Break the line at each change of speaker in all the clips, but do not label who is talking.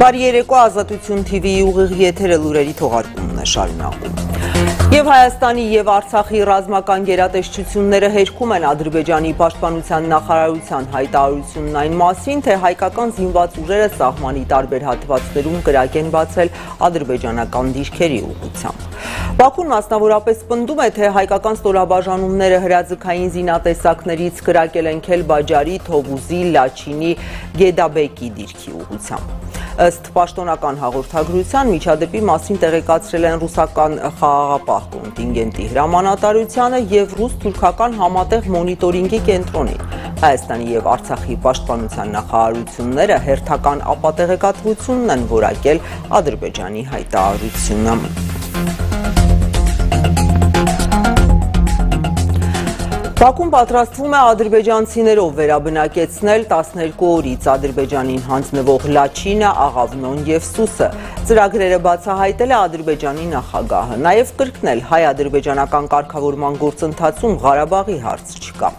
Բարի երեկո, Ազատություն TV-ի ուղիղ եթերը լուրերի թողարկումն է շարունակում։ Եվ Հայաստանի և Արցախի ռազմական գերատեսչությունները հերքում են Ադրբեջանի պաշտպանության նախարարության հայտարարությունն այն մասին, թե հայկական զինված ուժերը սահմանի տարբեր հատվածներում կրակ են բացել ադրբեջանական դիրքերի ուղղությամբ։ Բաքուն մասնավորապես պնդում է, թե հայկական ստորաբաժանումները հրաձգային զինատեսակներից կրակել են Քելբաջարի, Թովուզի, Լաչինի, Գեդաբեկի դիրքի ուղղությամբ։ Ըստ պաշտոնական հաղորդագրության միջադեպի մասին տեղեկացրել են ռուսական խաղաղապահ կոնտինգենտի հրամանատարությանը և ռուս-թուրքական համատեղ մոնիտորինգի կենտրոնին։ Հայաստանի և Արցախի պաշտպանության նախարարությունները հերթական ապատեղեկատվությունն են որակել Ադրբեջանի հայտարարությունը։ Բաքուն պատրաստվում է ադրբեջանցիներով վերաբնակեցնել 12 օրից Ադրբեջանին հանձնվող Լաչինը, Աղավնոն և Սուսը։ Ծրագրերը բացահայտել է Ադրբեջանի նախագահը, նաև կրկնել հայ-ադրբեջանական կարգավորման գործընթացում Ղարաբաղի հարց չկա։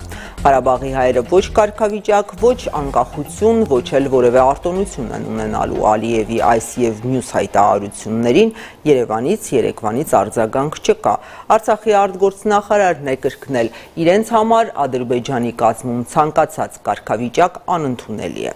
Ղարաբաղի հայերը ոչ կարգավիճակ, ոչ անկախություն, ոչ էլ որևէ արտոնություն են ունենալու Ալիևի այս և մյուս հայտարարություններին Երևանից երեկվանից արձագանք չկա։ Արցախի արտգործնախարարն է կրկնել, իրենց համար Ադրբեջանի կազմում ցանկացած կարգավիճակ անընդունելի է։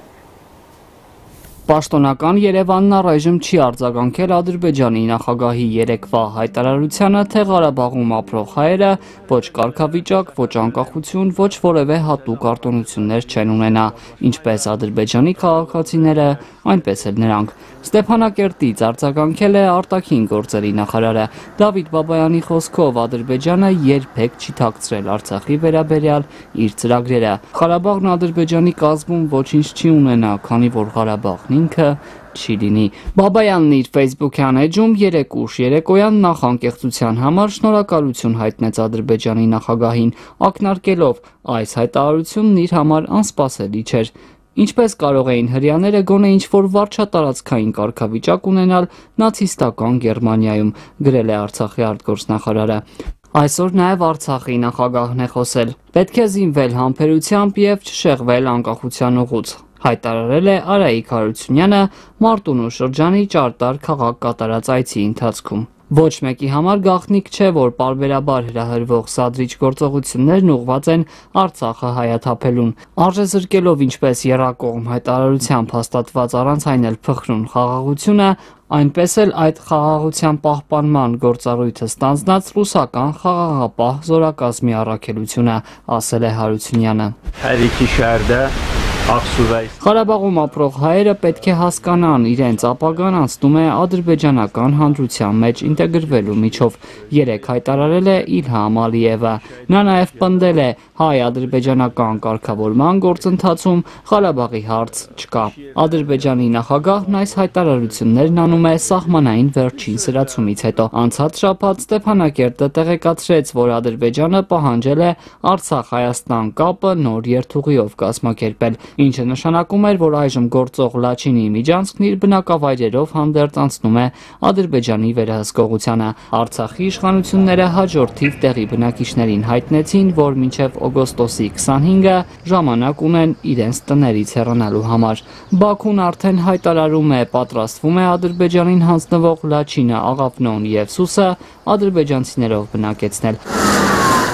Պաշտոնական Երևանն առայժմ չի արձագանքել Ադրբեջանի նախագահի երեկվա հայտարարությանը, թե Ղարաբաղում ապրող հայերը ոչ կարգավիճակ, ոչ անկախություն, ոչ որևէ հատուկ արտոնություններ չեն ունենա, ինչպես ադրբեջանի քաղաքացիները, այնպես էլ նրանք։ Ստեփանակերտից արձագանքել է արտաքին գործերի նախարարը։ Դավիթ Բաբայանի խոսքով Ադրբեջանը երբեք չի թաքցրել Արցախի վերաբերյալ իր ծրագրերը։ Ղարաբաղն Ադրբեջանի կազմում ոչինչ չի ունենա, քանի որ Ղարաբաղն ինքը չի լինի։ Բաբայանն իր Facebook-յան էջում երեկուշ երեկոյան նախ անկեղծության համար շնորհակալություն հայտնեց Ադրբեջանի նախագահին, ակնարկելով այս հայտարարությունն իր համար անսպասելի չէր։ Ինչպես կարող էին հրեաները գոնե ինչ-որ վարչատարածքային կարգավիճակ ունենալ նացիստական Գերմանիայում, գրել է Արցախի արտգործնախարարը։ Այսօր նաև Արցախի նախագահն է խոսել։ Պետք է զինվել համբերությամբ և չշեղվել անկախության ուղուց, հայտարարել է Արայիկ Հարությունյանը Մարտունու շրջանի Ճարտար քաղաք կատարած այցի ընթացքում։ Ոչ մեկի համար գաղտնիք չէ, որ պարբերաբար հրահրվող սադրիչ գործողություններն ուղղված են Արցախը հայաթափելուն։ Արժեզրկելով ինչպես եռակողմ հայտարարությամբ հաստատված առանց այն էլ փխրուն խաղաղությունը, այնպես էլ այդ խաղաղության պահպանման գործառույթը ստանձնած ռուսական խաղաղապահ զորակազմի առաքելությունը, ասել է Հարությունյանը։ Ղարաբաղում ապրող հայերը պետք է հասկանան, իրենց ապագան անցնում է ադրբեջանական հանրության մեջ ինտեգրվելու միջով, երեկ հայտարարել է Իլհամ Ալիևը։ Նա նաև պնդել է, հայ-ադրբեջանական կարգավորման գործընթացում Ղարաբաղի հարց չկա։ Ադրբեջանի նախագահն այս հայտարարություններն անում է սահմանային վերջին սրացումից հետո։ Անցած շաբաթ Ստեփանակերտը տեղեկացրեց, որ Ադրբեջանը պահանջել է Արցախ-Հայաստան կապը նոր երթուղիով կազմակերպել, ինչը նշանակում էր, որ այժմ գործող Լաչինի միջանցքն իր բնակավայրերով հանդերձ անցնում է Ադրբեջանի վերահսկողությանը։ Արցախի իշխանությունները հաջորդ թիվ տեղի բնակիչներին հայտնեցին, որ մինչև օգոստոսի 25-ը ժամանակ ունեն իրենց տներից հեռանալու համար։ Բաքուն արդեն հայտարարում է, պատրաստվում է Ադրբեջանին հանձնվող Լաչինը, Աղավնոն և Սուսը ադրբեջանցիներով բնակեցնել։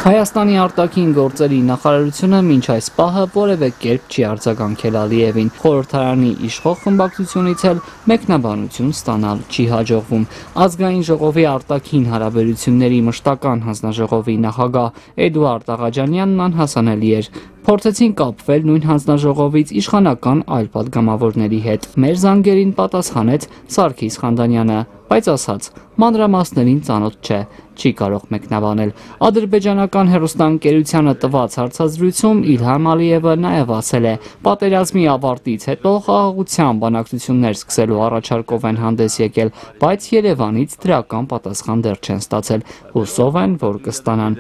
Հայաստանի արտաքին գործերի նախարարությունը մինչ այս պահը որևէ կերպ չի արձագանքել Ալիևին։ Խորհրդարանի իշխող խմբակցությունից էլ մեկնաբանություն ստանալ չի հաջողվում։ Ազգային ժողովի արտաքին հարաբերությունների մշտական հանձնաժողովի նախագահ Էդուարդ Աղաջանյանն անհասանելի էր։ Փորձեցին կապվել նույն հանձնաժողովից իշխանական այլ պատգամավորների հետ։ Մեր զանգերին պատասխանեց Սարգիս Խանդանյանը, բայց ասաց, մանրամասներին ծանոթ չէ, չի կարող մեկնաբանել։ Ադրբեջանական հեռուստաընկերությանը տված հարցազրույցում Իլհամ Ալիևը նաև ասել է, պատերազմի ավարտից հետո խաղաղության բանակցություններ սկսելու առաջարկով են հանդես եկել, բայց Երևանից դրական պատասխան դեռ չեն ստացել, հուսով են, որ կստանան։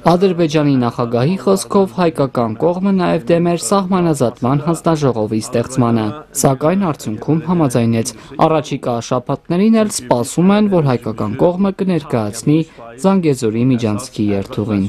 Ադրբեջանի նախագահի խոսքով հայկական կողմը նաև դեմ էր սահմանազատման հանձնաժողովի ստեղծմանը, սակայն արդյունքում համաձայնեց։ Առաջիկա շաբաթներին էլ սպասում են, որ հայկական կողմը կներկայացնի Զանգեզուրի միջանցքի երթուղին։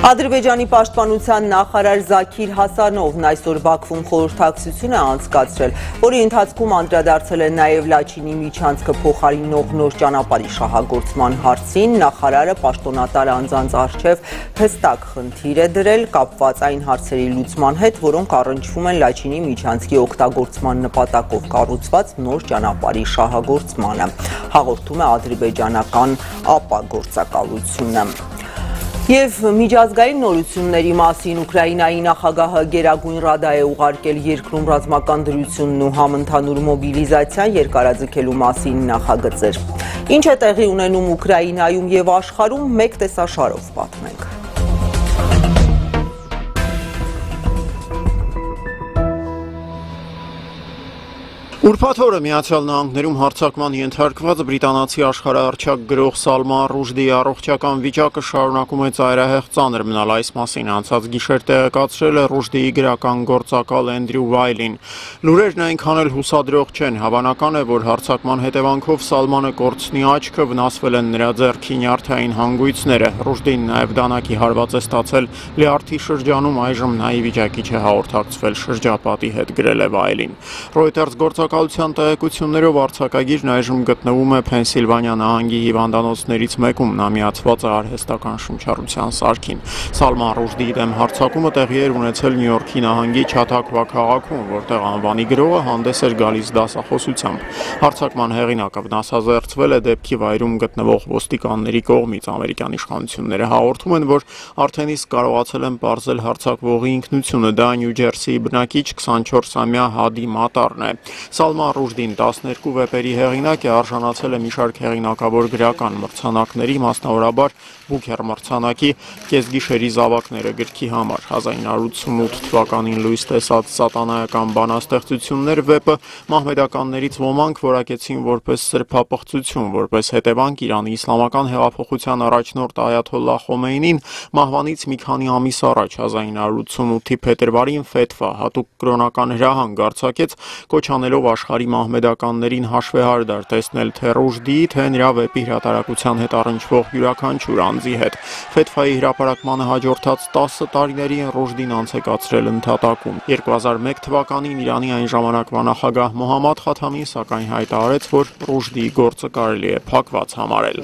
Ադրբեջանի պաշտպանության նախարար Զաքիր Հասանովն այսօր Բաքվում խորհրդակցություն է անցկացրել, որի ընթացքում անդրադարձել է նաև Լաչինի միջանցքը փոխարինող նոր ճանապարհի շահագործման հարցին։ Նախարարը պաշտոնատար անձանց առջև հստակ խնդիր է դրել կապված այն հարցերի լուծման հետ, որոնք առնչվում են Լաչինի միջանցքի օգտագործման նպատակով կառուցված նոր ճանապարհի շահագործմանը, հաղորդում է ադրբեջանական ԱՊԱ գործակալությունը։ Եվ միջազգային նորությունների մասին Ուկրաինայի նախագահը Գերագույն ռադա է ուղարկել երկրում ռազմական դրությունն ու համընդհանուր մոբիլիզացիան երկարաձգելու մասին նախագծեր։ Ինչ է տեղի ունենում Ուկրաինայում եւ աշխարհում, մեկ տեսաշարով պատմենք։
Ուրբաթ օրը Միացյալ Նահանգներում հարձակման ենթարկված բրիտանացի աշխարհահռչակ գրող Սալման Ռուշդիի առողջական վիճակը շարունակում է ծայրահեղ ծանր մնալ։ Այս մասին անցած գիշեր տեղեկացրել է Ռուշդիի գրական գործակալ Էնդրյու Վայլին։ Լուրերն այնքան էլ հուսադրող չեն։ Հավանական է, որ հարձակման հետևանքով Սալմանը կորցնի աչքը, վնասվել են նրա ձեռքի նյարդային հանգույցները։ Ռուշդին նաև դանակի հարված է ստացել Լիարթի շրջանում, այժմ նա ի վիճակի չէ հաղորդակցվել շրջապատի հետ, գրել է Վայլին։ Reuters գործակալության տեղեկություններով արձակագիրն այժմ գտնվում է Փենսիլվանիա նահանգի հիվանդանոցներից մեկում, նա միացված է արհեստական շնչառության սարքին։ Սալման Ռուշդիի դեմ հարձակումը տեղի էր ունեցել Նյու Յորքի նահանգի Չաթակվա քաղաքում, որտեղ անվանի գրողը հանդես էր գալիս դասախոսությամբ։ Հարձակման հեղինակը վնասազերծվել է դեպքի վայրում գտնվող ոստիկանների կողմից։ Ամերիկյան իշխանությունները հաղորդում են, որ արդեն իսկ կարողացել են պարզել հարձակվողի ինքնությունը, դա Նյու Ջերսիի բնակիչ 24-ամյա Հադի Մատարն է։ Սալման Ռուշդին 12 վեպերի հեղինակ է, արժանացել է մի շարք հեղինակավոր գրական մրցանակների, մասնավորաբար Բուքեր մրցանակի Կեսգիշերի զավակները գրքի համար։ 1988 թվականին լույս տեսած Սատանայական բանաստեղծություններ վեպը մահմեդականներից ոմանք որակեցին որպես սրբապղծություն, որպես հետևանք Իրանի իսլամական հեղափոխության առաջնորդ Այաթոլլահ Խոմեյնին մահվանից մի քանի ամիս առաջ 1988-ի փետրվարին ֆեթվա հատուկ կրոնական հրահանգ արձակեց, կոչ անելով աշխարհի մահմեդականներին հաշվեհարդար տեսնել թե Ռուշդիի, թե նրա վեպի հրատարակության հետ առնչվող յուրաքանչյուր անձի հետ։ Ֆեթվայի հրապարակմանը հաջորդած 10 տարիներին Ռուշդին անցեկացրել ընդհատակում։ 2001 թվականին Իրանի այն ժամանակվա նախագահ Մոհամմադ Խաթամին սակայն հայտարարեց, որ Ռուշդիի գործը կարելի է փակված համարել։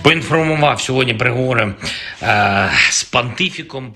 Поінформував сьогодні переговори з понтифіком.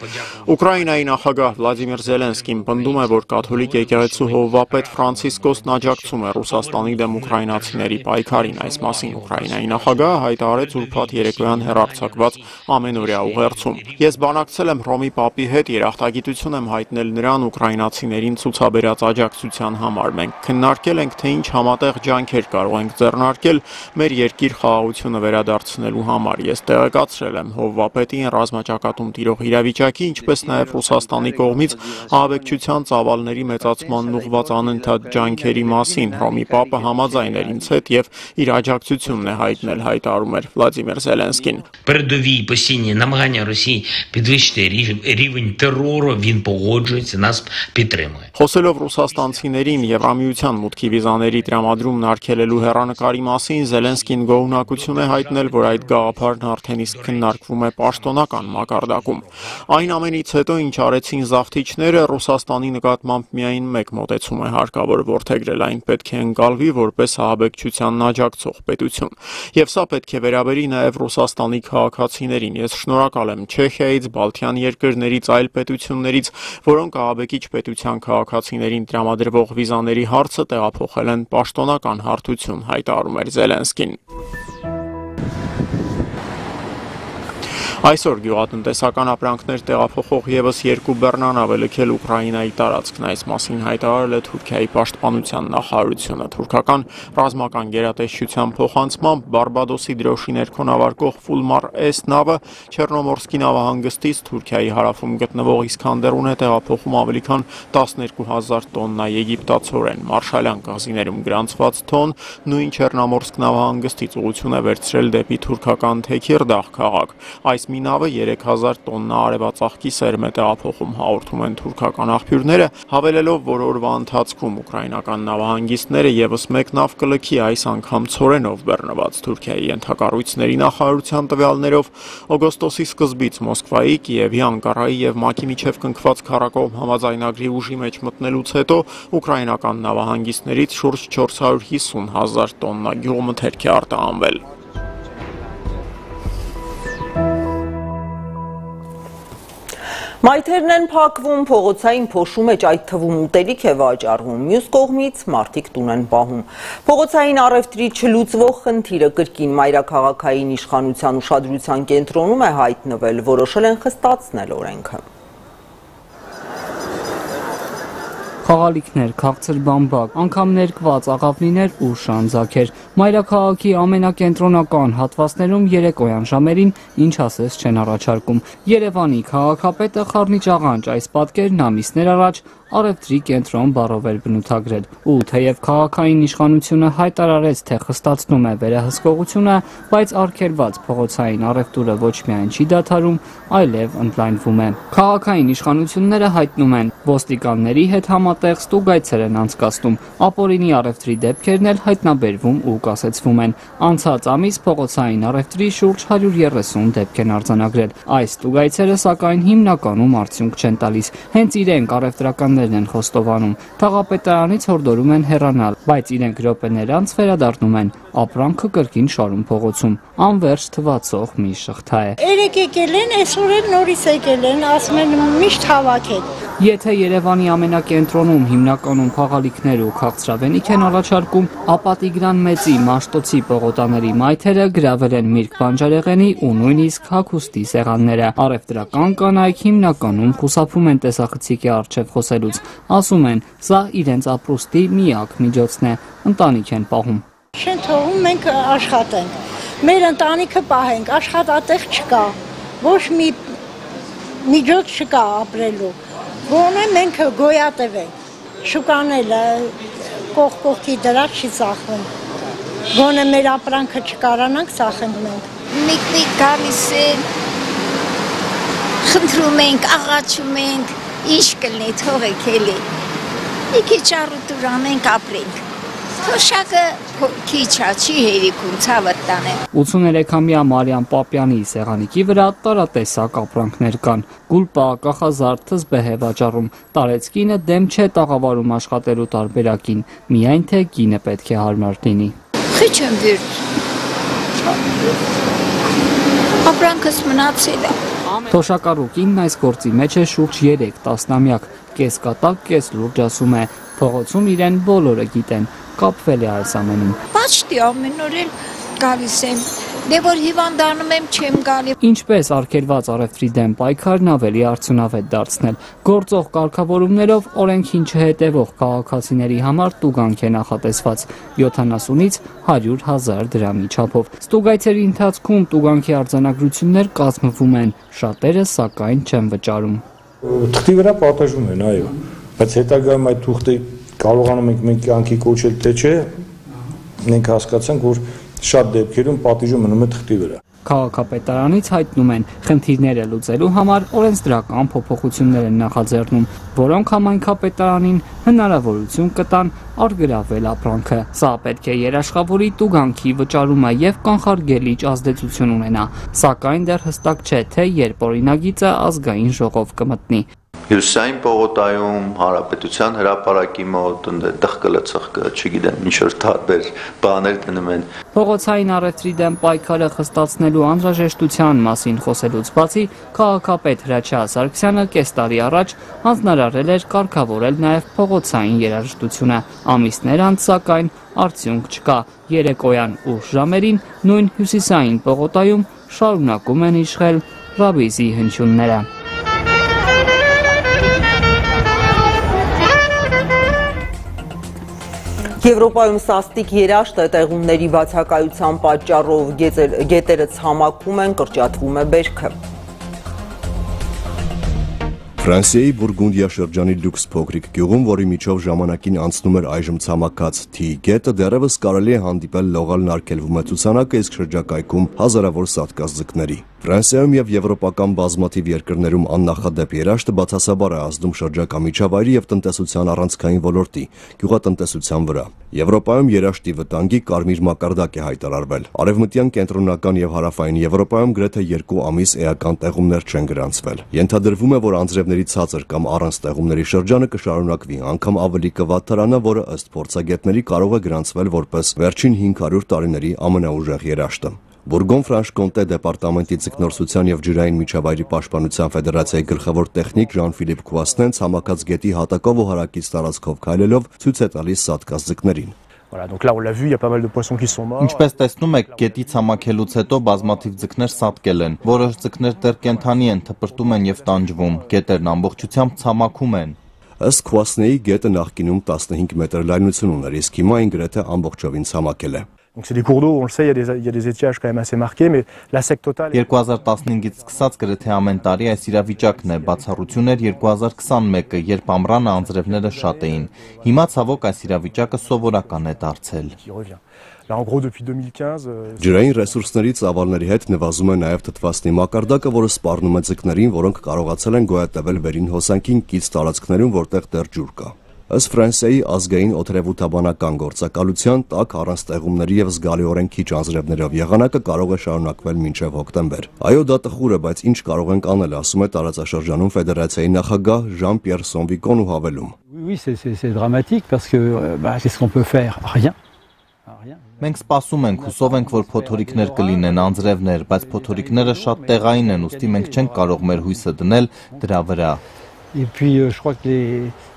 Ուկրաինայի նախագահ Վլադիմիր Զելենսկին պնդում է, որ կաթոլիկ եկեղեցու հովվապետ Ֆրանցիսկոսն աջակցում է Ռուսաստանի դեմ ուկրաինացիների պայքարին։ Այս մասին Ուկրաինայի նախագահը հայտարարեց ուրբաթ երեկոյան հեռարձակված ամենօրյա ուղերձում։ Ես բանակցել եմ Հռոմի Պապի հետ, երախտագիտություն եմ հայտնել նրան ուկրաինացիներին ցուցաբերած աջակցության համար։ Մենք քննարկել ենք, թե ինչ համատեղ ջանքեր կարող ենք ձեռնարկել մեր երկիր խաղաղությունը վերադարձնելու համար։ Ես տեղեկացրել եմ հովվապետին ռազմաճակատում տիրող իրավիճակի, ինչպես նաև Ռուսաստանի կողմից ահաբեկչության ծավալների մեծացմանն ուղղված անընդհատ ջանքերի մասին։ Հռոմի Պապը համաձայն էր ինձ հետ եւ իր աջակցությունն է հայտնել, հայտարարում էր Վլադիմիր Զելենսկին։
Передові постійні намагання Росії підвищити рівень терору, він погоджується, нас підтримує.
Խոսելով ռուսաստանցիներին Եվրամիության մուտքի վիզաների տրամադրումն արգելելու հեռանկարի մասին, Զելենսկին գոհունակություն է հայտնել, որ այդ գաղափարն արդեն իսկ քննարկվում է պաշտոնական մակարդակում։ Այն ամենից հետո, ինչ արեցին զավթիչները, Ռուսաստանի նկատմամբ միայն մեկ մոտեցում է հարկավոր որդեգրել, այն պետք է ընկալվի որպես ահաբեկչությանն աջակցող պետություն։ Եվ սա պետք է վերաբերի նաև Ռուսաստանի քաղաքացիներին։ Ես շնորհակալ եմ Չեխիայից, Բալթյան երկրներից, այլ պետություններից, որոնք ահաբեկիչ պետության քաղաքացիներին տրամադրվող վիզաների հարցը տեղափոխել են պաշտոնական հարթություն, հայտարարում էր Զելենսկին։ Այսօր գյուղատնտեսական ապրանքներ տեղափոխող եւս 2 բեռնանավ է լքել Ուկրաինայի տարածքն։ Այս մասին հայտարարել է Թուրքիայի պաշտպանության նախարարությունը։ Թուրքական ռազմական գերատեսչության փոխանցմամբ Բարբադոսի դրոշի ներքո նավարկող Ֆուլմար S նավը Չեռնոմորսկի նավահանգստից Թուրքիայի հարավում գտնվող Իսքանդերուն է տեղափոխում ավելի քան 12,000 տոննա եգիպտացորեն։ Մարշալյան կղզիներում գրանցված թոն նույն Չեռնոմորսկ նավահանգստից ուղղություն է վերցրել դեպի թուրքական Թեքիրդաղ քաղաք։ Այս մի նավը 3000 տոննա արևածաղկի սերմ է տեղափոխում, հաղորդում են թուրքական աղբյուրները, հավելելով, որ օրվա ընթացքում ուկրաինական նավահանգիստները ևս մեկ նավ կլքի, այս անգամ ցորենով բեռնված Թուրքիայի ենթակառույցների նախարարության տվյալներով օգոստոսի սկզբից Մոսկվայի, Կիևի, Անկարայի եւ ՄԱԿ-ի միջև կնքված քառակողմ համաձայնագրի ուժի մեջ մտնելուց հետո ուկրաինական նավահանգիստներից շուրջ 450,000 տոննա գյուղմթերք է արտահանվել։
Մայթերն են փակվում, փողոցային փոշու մեջ այդ թվում ուտելիք է վաճառվում, մյուս կողմից մարդիկ տուն են պահում։ Փողոցային առևտրի չլուծվող խնդիրը կրկին մայրաքաղաքային իշխանության ուշադրության կենտրոնում է հայտնվել, որոշել են խստացնել օրենքը։
Խաղալիքներ, քաղցր բամբակ, անգամ ներկված աղավնիներ ու շանձակեր։ Մայրաքաղաքի ամենակենտրոնական հատվածներում երեկոյան ժամերին ինչ ասես չեն առաջարկում։ Երևանի քաղաքապետը խառնիչ աղանջ այս պատկերն ամիսներ առաջ առևտրի կենտրոն բառով էր բնութագրել։ Ու թեև քաղաքային իշխանությունը հայտարարեց, թե խստացնում է վերահսկողությունը, բայց արգելված փողոցային առևտուրը ոչ միայն չի դադարում, այլև ընդլայնվում է։ Քաղաքային իշխանությունները հայտնում են, ոստիկանների հետ համատեղ ստուգայցեր են անցկացնում, ապօրինի առևտրի դեպքերն էլ հայտնաբերվում ու կասեցվում են։ Անցած ամիս փողոցային առևտրի շուրջ 130 դեպք են արձանագրել։ Այս ստուգայցերը սակայն հիմնականում արդյունք չեն տալիս։ Հենց իրենք առևտրականներն են խոստովանում։ Թաղապետարանից հորդորում են հեռանալ, բայց իրենք րոպեներ անց վերադառնում են։ Ապրանքը կրկին շարում փողոցում։ Անվերջ թվացող մի շղթա է։
Երեք եկել են, այսօր էլ նորից եկել են, ասում են միշտ հավաքեք։
Եթե Երևանի ամենակենտրոնում հիմնականում խաղալիքներ ու քաղցրավենիք են առաջարկում, ապա Տիգրան Մեծի Մաշտոցի պողոտաների մայթերը գրավել են Միրգ Բանջարեղենի ու նույնիսկ հագուստի սեղանները։ Առևտրական կանայք հիմնականում խուսափում են տեսախցիկի առջև խոսելուց։ Ասում են, սա իրենց ապրուստի միակ միջոցն է, ընտանիք են պահում։
Չեն թողում մենք աշխատենք, մեր ընտանիքը պահենք, աշխատատեղ չկա, ոչ մի միջոց չկա ապրելու, գոնե մենք գոյատև ենք, շուկանելը կողքի դրա չի ծախվում, գոնե մեր ապրանքը չկարանանք ծախենք մենք։
Մեկ գալիս են, խնդրում ենք, աղաչում ենք, ինչ կլինի թողեք էլի, մի քիչ առուտուր անենք ապրենք։ Թոշակը քիչ չի հերիքում, ցավը տանե։
83-ամյա Մարիամ Պապյանի սեղանիկի վրա տարատեսակ ապրանքներ կան։ Գուլպա, կախազարդ, թզբեհ է վաճառում։ Տարեցկինը դեմ չէ տաղավարում աշխատելու տարբերակին, միայն թե կինը պետք է հարմար լինի։
Խիչ եմ վեր։ Ապրանքս մնացել է։
Թոշակառուկինն այս գործի մեջ է շուրջ 3 տասնամյակ, կես կատակ, կես լուրջ ասում է, փողոցում իրեն բոլորը գիտեն, կապվել է այս ամենում։
Պաչտի ամեն օր էլ գալիս եմ, դե որ հիվանդանում եմ չեմ գալի։
Ինչպես արգելված առևտրի դեմ պայքարն ավելի արդյունավետ դարձնել։ Գործող կարգավորումներով օրենքին չհետևող քաղաքացիների համար տուգանք է նախատեսված 70-ից 100,000 դրամի չափով։ Ստուգայցերի ընթացքում տուգանքի արձանագրություններ կազմվում են, շատերը սակայն չեն վճարում։
Թղթի վրա պատժում են, այո, բայց հետագայում այդ թուղթը կարողանում ենք մենք կյանքի կոչել թե չէ, մենք հասկացանք, որ շատ դեպքերում պատիժը մնում է թղթի վրա։
Քաղաքապետարանից հայտնում են, խնդիրները լուծելու համար օրենսդրական փոփոխություններ են նախաձեռնում, որոնք համայնքապետարանին հնարավորություն կտան արգելավել ապրանքը։ Սա պետք է երաշխավորի տուգանքի վճարումը եւ կանխարգելիչ ազդեցություն ունենա, սակայն դեռ հստակ չէ, թե երբ օրինագիծը ազգային ժողով կմտնի։
Հյուսային պողոտայում, Հանրապետության հրապարակի մոտ, դղկը, չգիտեմ, ինչ-որ տարբեր բաներ դնում են։
Փողոցային առևտրի դեմ պայքարը խստացնելու անհրաժեշտության մասին խոսելուց բացի, քաղաքապետ Հրաչյա Սարգսյանը կես տարի առաջ հանձնարարել էր կարգավորել նաև փողոցային երաժշտությունը։ Ամիսներ անց սակայն արդյունք չկա։ Երեկոյան ուշ ժամերին նույն հյուսիսային պողոտայում շարունակում են իշխել ռաբիզի հնչյունները։
Եվրոպայում սաստիկ երաշտ է, տեղումների բացակայության պատճառով գետերը ցամաքում են, կրճատվում է բերքը։
Ֆրանսիայի Բուրգունդիա շրջանի Լյուքս փոքրիկ գյուղում, որի միջով ժամանակին անցնում էր այժմ ցամաքած Թի գետը, դեռևս կարելի է հանդիպել լողալն արգելվում է ցուցանակը, իսկ շրջակայքում հազարավոր սատկած ձկների։ Ֆրանսիայում եւ եվրոպական բազմաթիվ երկրներում աննախադեպ երաշտը բացասաբար է ազդում շրջակա միջավայրի եւ տնտեսության առանցքային ոլորտի, գյուղատնտեսության վրա։ Եվրոպայում երաշտի վտանգի կարմիր մակարդակ է հայտարարվել։ Արևմտյան, կենտրոնական եւ հարավային Եվրոպայում գրեթե 2 ամիս էական տեղումներ չեն գրանցվել։ Ենթադրվում է, որ անձրևների ցածր կամ առանց տեղումների շրջանը կշարունակվի, անգամ ավելի կվատթարանա, որը ըստ փորձագետների կարող է գրանցվել որպես վերջին 500 տարիների ամենաուժեղ երաշտը։ Բուրգոն-Ֆրանշկոնտե դեպարտամենտի ձկնորսության եւ ջրային միջավայրի պաշտպանության ֆեդերացիայի գլխավոր տեխնիկ Ժան-Ֆիլիպ Քուասնեն ցամաքած գետի հատակով ու հարակից տարածքով քայլելով ցույց է տալիս սատկած ձկներին։
Ինչպես տեսնում եք, գետի ցամաքելուց հետո բազմաթիվ ձկներ սատկել են։ Որոշ ձկներ դեռ կենդանի են, թպրտում են եւ տանջվում։ Գետերն ամբողջությամբ ցամաքում են։
Ըստ Քուասնեի գետը նախկինում 15 մետր լայնություն ուներ, իսկ հիմա այն գրեթե ամբողջովին ցամաքել է։
Donc c'est des cours d'eau, on le sait, il y a des étiages quand même assez marqués, mais la sec totale...
2015-ից սկսած գրեթե ամեն տարի այս իրավիճակն է, բացառություն էր 2021-ը, երբ ամռանը անձրևները շատ էին։ Հիմա ցավոք այս իրավիճակը սովորական է դարձել։
Ջրային ռեսուրսների ծավալների հետ նվազում է նաև թթվասնի մակարդակը, որը սպառնում է ձկներին, որոնք կարողացել են գոյատևել վերին հոսանքին կից տարածքներում, որտեղ դեռ ջուր կա։ Ըստ Ֆրանսիայի ազգային օդերևութաբանական գործակալության տաք առանց տեղումների եւ զգալիորեն քիչ անձրևներով եղանակը կարող է շարունակվել մինչեւ հոկտեմբեր։ Այո, դա տխուր է, բայց ինչ կարող ենք անել, ասում է տարածաշրջանում ֆեդերացիայի նախագահ Ժան-Պիեր Սոնվիկոն ու հավելում։
Oui, c'est dramatique parce que qu'est-ce qu'on peut faire? Rien.
Մենք սպասում ենք, հուսով ենք, որ փոթորիկներ կլինեն, անձրևներ, բայց փոթորիկները շատ տեղային են, ուստի մենք չենք կարող մեր հույսը դնել դրա վրա։
Et puis je crois que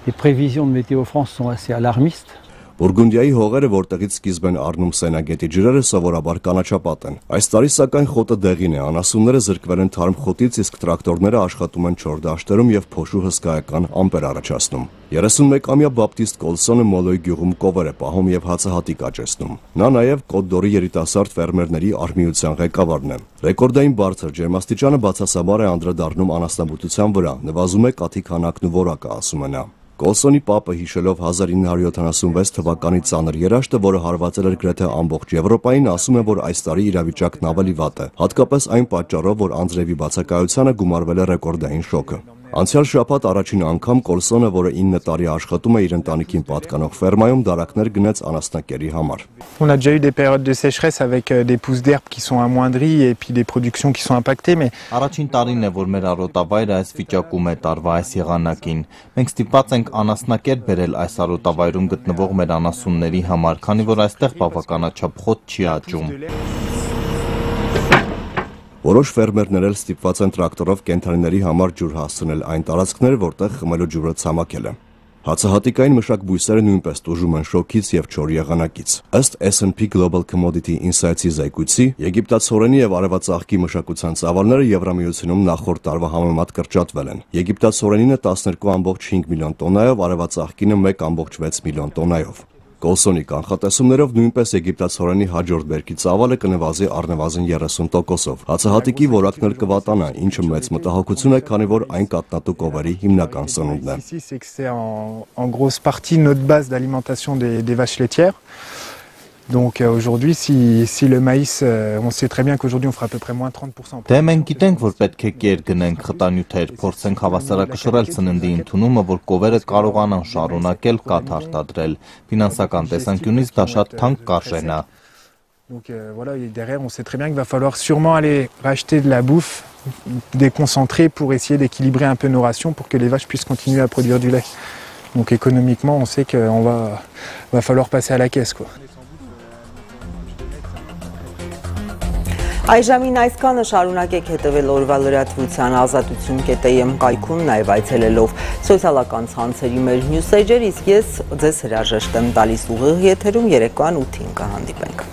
les prévisions de Météo France sont assez alarmistes.
Բուրգունդիայի հողերը, որտեղից սկիզբ են առնում Սենագետի ջրերը, սովորաբար կանաչապատ են։ Այս տարի սակայն խոտը դեղին է, անասունները զրկվել են թարմ խոտից, իսկ տրակտորները աշխատում են չոր դաշտերում եւ փոշու հսկայական ամպեր առաջացնում։ 31-ամյա Բապտիստ Կոլսոնը Մոլոյ գյուղում կովեր է պահում եւ հացահատիկ աճեցնում։ Նա նաեւ Կոտ-դորի երիտասարդ ֆերմերների արհմիության ղեկավարն է։ Ռեկորդային բարձր ջերմաստիճանը բացասաբար է անդրադառնում անասնաբուծության վրա, նվազում է կաթի քանակն ու որակը, ասում է նա։ Կոլսոնի պապը հիշելով 1976 թվականի ծանր երաշտը, որը հարվածել էր գրեթե ամբողջ Եվրոպային, ասում է, որ այս տարի իրավիճակն ավելի վատ է, հատկապես այն պատճառով, որ անձրևի բացակայությանը գումարվել է ռեկորդային շոկը։ Անցյալ շաբաթ առաջին անգամ Կոլսոնը, որը 9 տարի աշխատում է իր ընտանիքին պատկանող ֆերմայում, դարակներ գնեց անասնակերի համար։
On a déjà eu des périodes de sécheresse avec des pousses d'herbe qui sont amoindries et puis des productions qui sont impactées, mais
Առաջին տարին է, որ մեր արոտավայրը այս վիճակում է տարվա այս եղանակին։ Մենք ստիպված ենք անասնակեր բերել այս արոտավայրում գտնվող մեր անասունների համար, քանի որ այստեղ բավականաչափ խոտ չի աճում։
Որոշ ֆերմերներ էլ ստիպված են տրակտորով կենդանիների համար ջուր հասցնել այն տարածքներ, որտեղ խմելու ջուրը ցամաքել է։ Հացահատիկային մշակ բույսերը նույնպես տուժում են շոկից եւ չոր եղանակից։ Ըստ S&P Global Commodity Insights-ի զեկույցի, եգիպտացորենի եւ արևածաղկի մշակության ծավալները Եվրամիությունում նախորդ տարվա համեմատ կրճատվել են։ Եգիպտացորենինը 12.5 միլիոն տոննայով, արևածաղկինը 1.6 միլիոն տոննայով։ Կոլսոնի կանխատեսումներով նույնպես եգիպտացորենի հաջորդ բերքի ծավալը կնվազի առնվազն 30%-ով։ Հացահատիկի որակն էլ կվատանա, ինչը մեծ մտահոգություն է, քանի որ այն կատնատու կովերի հիմնական սնունդն է։
ici c'est que c'est en grosse partie notre base d'alimentation des vaches laitières. Donc aujourd'hui si le maïs on sait très bien qu'aujourd'hui on fera à peu près moins 30%.
Դե մենք գիտենք, որ պետք է կեր գնենք խտանյութեր, փորձենք հավասարակշռել սննդի ընդունումը, որ կովերը կարողանան շարունակել կաթ արտադրել։ Ֆինանսական տեսանկյունից դա շատ թանկ կարժենա։
Donc voilà, et derrière on sait très bien qu'il va falloir sûrement aller racheter de la bouffe déconcentrée pour essayer d'équilibrer un peu nos rations pour que les vaches puissent continuer à produire du lait. Donc économiquement, on sait qu'on va falloir passer à la caisse quoi.
Այժմին այսքանը, շարունակեք հետևել օրվա լրատվության ազատություն.am կայքում, նաև այցելելով սոցիալական ցանցերի մեր նյուս էջեր, իսկ ես ձեզ հրաժեշտ եմ տալիս ուղիղ եթերում երեկոյան 8-ին կհանդիպենք։